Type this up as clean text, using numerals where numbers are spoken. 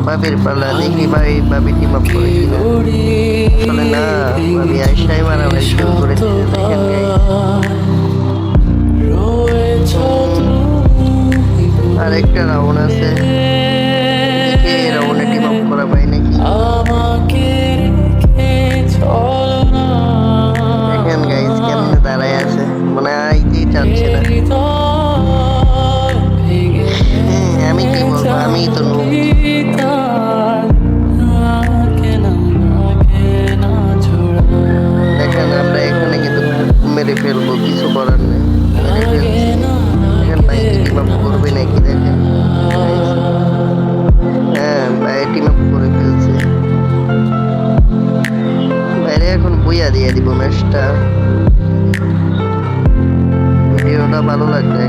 বাবির পালা দেখি ভাই, বাবি টিম আপ করে কিনা। আসলে না, বাবি আইসাই মারামারি শুরু করে দিয়েছে, দেখেন আরেকটা রাউন্ড আছে, দেখি রাউন্ডে টিম আপ করা পাই নাকি। দেখেন গাইস কেমনে দাঁড়ায় আছে, মানে আইতেই চাচ্ছে না। আমি কি বলবো, আমি তো নুব। দেখেন আমরা এখানে কিন্তু মেরে ফেলবো, কিছু করার নেই, মেরে ফেলছি। দেখেন ভাই টিম আপ করবে নাকি, দেখেন হ্যাঁ ভাই টিম আপ করে ফেলছে। বাইরে এখন বইয়া দিয়ে দিব ম্যাচটা। ভিডিওটা ভালো লাগলে